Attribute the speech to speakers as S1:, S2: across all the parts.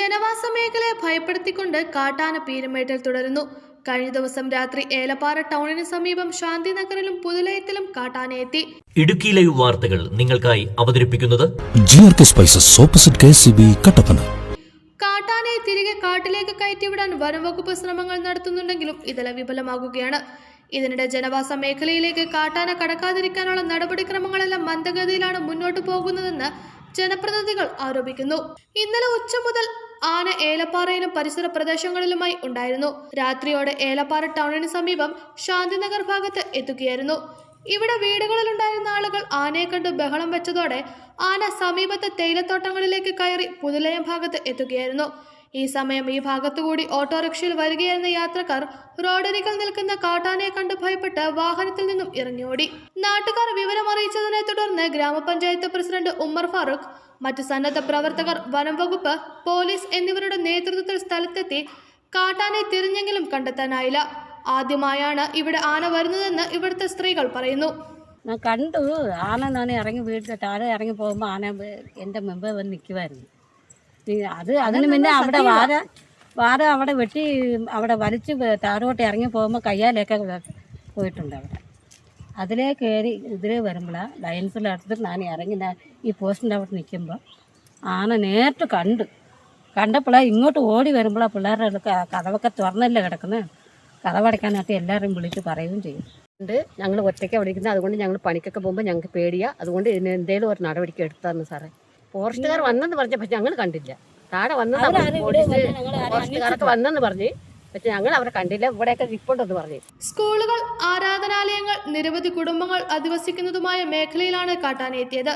S1: ജനവാസ മേഖലയെ ഭയപ്പെടുത്തിക്കൊണ്ട് കാട്ടാന പീരുമേട്ടിൽ തുടരുന്നു. കഴിഞ്ഞ ദിവസം രാത്രി ഏലപ്പാറ ടൗണിന് സമീപം ശാന്തിനഗറിലും പുതുലയത്തിലും കാട്ടാനയെത്തി.
S2: ഇടുക്കി ലൈവ് വാർത്തകൾ നിങ്ങൾക്കായി അവതരിപ്പിക്കുന്നത്
S3: GRK spices opposite KCB Kattappana.
S1: കാട്ടാനയെ തിരികെ കാട്ടിലേക്ക് കയറ്റിവിടാൻ വനംവകുപ്പ് ശ്രമങ്ങൾ നടത്തുന്നുണ്ടെങ്കിലും ഇതെല്ലാം വിഫലമാകുകയാണ്. ഇതിനിടെ ജനവാസ മേഖലയിലേക്ക് കാട്ടാന കടക്കാതിരിക്കാനുള്ള നടപടിക്രമങ്ങളെല്ലാം മന്ദഗതിയിലാണ് മുന്നോട്ടു പോകുന്നതെന്ന് ജനപ്രതിനിധികൾ ആരോപിക്കുന്നു. ഇന്നലെ ഉച്ച മുതൽ ആന ഏലപ്പാറയിലും പരിസര പ്രദേശങ്ങളിലുമായി ഉണ്ടായിരുന്നു. രാത്രിയോടെ ഏലപ്പാറ ടൗണിന് സമീപം ശാന്തിനഗർ ഭാഗത്ത് എത്തുകയായിരുന്നു. ഇവിടെ വീടുകളിലുണ്ടായിരുന്ന ആളുകൾ ആനയെ കണ്ട് ബഹളം വെച്ചതോടെ ആന സമീപത്തെ തേയിലത്തോട്ടങ്ങളിലേക്ക് കയറി പുതുലയം ഭാഗത്ത് എത്തുകയായിരുന്നു. ഈ സമയം ഈ ഭാഗത്തുകൂടി ഓട്ടോറിക്ഷയിൽ വരികയായിരുന്ന യാത്രക്കാർ റോഡരികിൽ നിൽക്കുന്ന കാട്ടാനയെ കണ്ട് ഭയപ്പെട്ട് വാഹനത്തിൽ നിന്നും ഇറങ്ങിയോടി. നാട്ടുകാർ വിവരം അറിയിച്ചതിനെ തുടർന്ന് ഗ്രാമപഞ്ചായത്ത് പ്രസിഡന്റ് ഉമ്മർ ഫാറൂഖ്, മറ്റ് സന്നദ്ധ പ്രവർത്തകർ, വനം വകുപ്പ്, പോലീസ് എന്നിവരുടെ നേതൃത്വത്തിൽ സ്ഥലത്തെത്തി കാട്ടാനയെ തിരിഞ്ഞെങ്കിലും കണ്ടെത്താനായില്ല. ആദ്യമായാണ് ഇവിടെ ആന വരുന്നതെന്ന് ഇവിടുത്തെ സ്ത്രീകൾ പറയുന്നു.
S4: ഞാൻ കണ്ടു ആന ഇറങ്ങി വീട്ടിൽ താഴെ ഇറങ്ങി പോകുമ്പോൾ ആന എൻ്റെ മുമ്പേ വന്ന് നിൽക്കുമായിരുന്നു. അതിന് മുന്നേ അവിടെ വാര അവിടെ വെട്ടി അവിടെ വലിച്ച് താഴോട്ട് ഇറങ്ങി പോകുമ്പോൾ കയ്യാലൊക്കെ പോയിട്ടുണ്ട്. അവിടെ അതിലേ കയറി ഇതിലേ വരുമ്പോഴാണ് ലയൻസിലടുത്ത് ഞാൻ ഇറങ്ങി ഈ പോസ്റ്റിൻ്റെ അവിടെ നിൽക്കുമ്പോൾ ആന നേരിട്ട് കണ്ടപ്പോഴാണ് ഇങ്ങോട്ട് ഓടി വരുമ്പോഴാണ് പിള്ളേരുടെ കഥവൊക്കെ തുറന്നല്ലേ കിടക്കുന്നത്. കഥവടയ്ക്കാനായിട്ട് എല്ലാവരും വിളിച്ച് പറയുകയും ചെയ്യും. ഞങ്ങൾ ഒറ്റയ്ക്ക് അവിടെ ഇരിക്കുന്നത്, അതുകൊണ്ട് ഞങ്ങൾ പണിക്കൊക്കെ പോകുമ്പോൾ ഞങ്ങൾക്ക് പേടിയാണ്. അതുകൊണ്ട് ഇതിന് എന്തെങ്കിലും ഒരു നടപടിക്ക് എടുത്താന്ന് സാറേ. ഫോറസ്റ്റുകാർ വന്നെന്ന് പറഞ്ഞ പക്ഷെ ഞങ്ങൾ കണ്ടില്ല. താഴെ വന്നത് ഫോറസ്റ്റുകാരൊക്കെ വന്നെന്ന് പറഞ്ഞ് പക്ഷെ ഞങ്ങൾ അവരെ കണ്ടില്ല. ഇവിടെയൊക്കെ റിപ്പോർട്ടെന്ന് പറഞ്ഞു.
S1: സ്കൂളുകൾ, ആരാധനാലയങ്ങൾ, നിരവധി കുടുംബങ്ങൾ അധിവസിക്കുന്നതുമായ മേഖലയിലാണ് കാട്ടാന എത്തിയത്.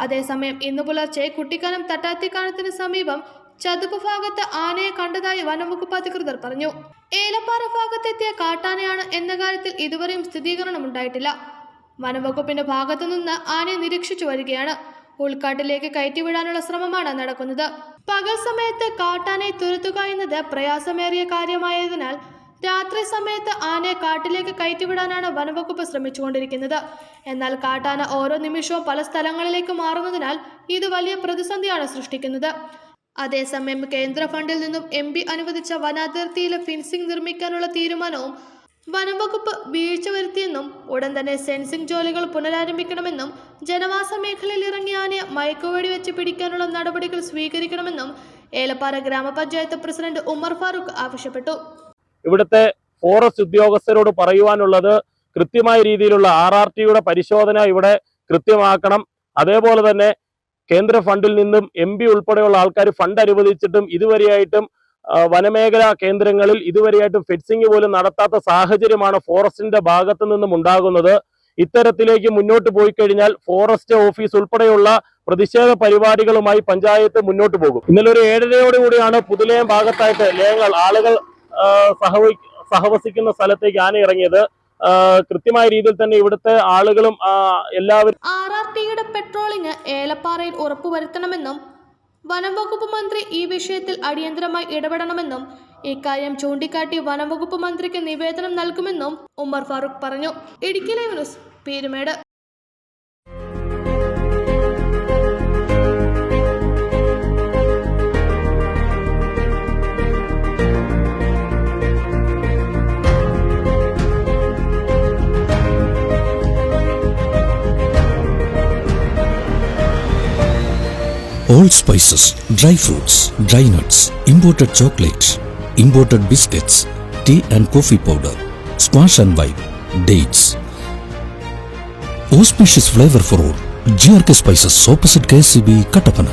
S1: അതേസമയം ഇന്ന് പുലർച്ചെ കുട്ടിക്കാനം തട്ടാത്തിക്കാനത്തിന് സമീപം ചതുപ്പ് ഭാഗത്ത് ആനയെ കണ്ടതായി വനംവകുപ്പ് അധികൃതർ പറഞ്ഞു. ഏലപ്പാറ ഭാഗത്തെത്തിയ കാട്ടാനയാണ് എന്ന കാര്യത്തിൽ ഇതുവരെയും സ്ഥിരീകരണം ഉണ്ടായിട്ടില്ല. വനംവകുപ്പിന്റെ ഭാഗത്തു നിന്ന് ആനയെ നിരീക്ഷിച്ചു വരികയാണ്. ഉൾക്കാട്ടിലേക്ക് കയറ്റിവിടാനുള്ള ശ്രമമാണ് നടക്കുന്നത്. പകൽ സമയത്ത് കാട്ടാനയെ തുരത്തുക എന്നത് പ്രയാസമേറിയ കാര്യമായതിനാൽ രാത്രി സമയത്ത് ആനയെ കാട്ടിലേക്ക് കയറ്റിവിടാനാണ് വനംവകുപ്പ് ശ്രമിച്ചുകൊണ്ടിരിക്കുന്നത്. എന്നാൽ കാട്ടാന ഓരോ നിമിഷവും പല സ്ഥലങ്ങളിലേക്ക് മാറുന്നതിനാൽ ഇത് വലിയ പ്രതിസന്ധിയാണ് സൃഷ്ടിക്കുന്നത്. അതേസമയം കേന്ദ്ര ഫണ്ടിൽ നിന്നും MP അനുവദിച്ച വനാതിർത്തിയിലെ ഫെൻസിംഗ് നിർമ്മിക്കാനുള്ള തീരുമാനവും വനംവകുപ്പ് വീഴ്ച വരുത്തിയെന്നും ഉടൻ തന്നെ സെൻസിംഗ് ജോലികൾ പുനരാരംഭിക്കണമെന്നും ജനവാസ മേഖലയിൽ ഇറങ്ങിയ ആനയെ മയക്കുവെടി വെച്ച് പിടിക്കാനുള്ള നടപടികൾ സ്വീകരിക്കണമെന്നും ഏലപ്പാറ ഗ്രാമപഞ്ചായത്ത് പ്രസിഡന്റ് ഉമ്മർ ഫാറൂഖ് ആവശ്യപ്പെട്ടു.
S5: ഇവിടുത്തെ ഫോറസ്റ്റ് ഉദ്യോഗസ്ഥരോട് പറയുവാനുള്ളത് കൃത്യമായ രീതിയിലുള്ള RRTയുടെ പരിശോധന ഇവിടെ കൃത്യമാക്കണം. അതേപോലെ തന്നെ കേന്ദ്ര ഫണ്ടിൽ നിന്നും MP ഉൾപ്പെടെയുള്ള ആൾക്കാർ ഫണ്ട് അനുവദിച്ചിട്ടും ഇതുവരെയായിട്ടും വനമേഖലാ കേന്ദ്രങ്ങളിൽ ഇതുവരെയായിട്ടും ഫെൻസിംഗ് പോലും നടത്താത്ത സാഹചര്യമാണ് ഫോറസ്റ്റിന്റെ ഭാഗത്തു നിന്നും ഉണ്ടാകുന്നത്. ഇത്തരത്തിലേക്ക് മുന്നോട്ട് പോയി കഴിഞ്ഞാൽ ഫോറസ്റ്റ് ഓഫീസ് ഉൾപ്പെടെയുള്ള പ്രതിഷേധ പരിപാടികളുമായി പഞ്ചായത്ത് മുന്നോട്ട് പോകും. ഇന്നലെ ഒരു 7:30യോടുകൂടിയാണ് പുതുലയം ഭാഗത്തായിട്ട് ആളുകൾ സഹവസിക്കുന്ന സ്ഥലത്തേക്ക് ആന ഇറങ്ങിയത്. കൃത്യമായ രീതിയിൽ തന്നെ ഇവിടുത്തെ ആളുകളും എല്ലാവരും
S1: RRTയുടെ പെട്രോളിംഗ് ഏലപ്പാറയിൽ ഉറപ്പുവരുത്തണമെന്നും വനംവകുപ്പ് മന്ത്രി ഈ വിഷയത്തിൽ അടിയന്തരമായി ഇടപെടണമെന്നും ഇക്കാര്യം ചൂണ്ടിക്കാട്ടി വനംവകുപ്പ് മന്ത്രിക്ക് നിവേദനം നൽകുമെന്നും ഉമ്മർ ഫാറൂഖ് പറഞ്ഞു. Idukki live news, Peermade.
S3: All spices, dry fruits, dry nuts, imported chocolates, imported biscuits, tea and coffee powder, squash and wipe, dates. Auspicious flavor for all. GRK Spices opposite KCB Kattapana.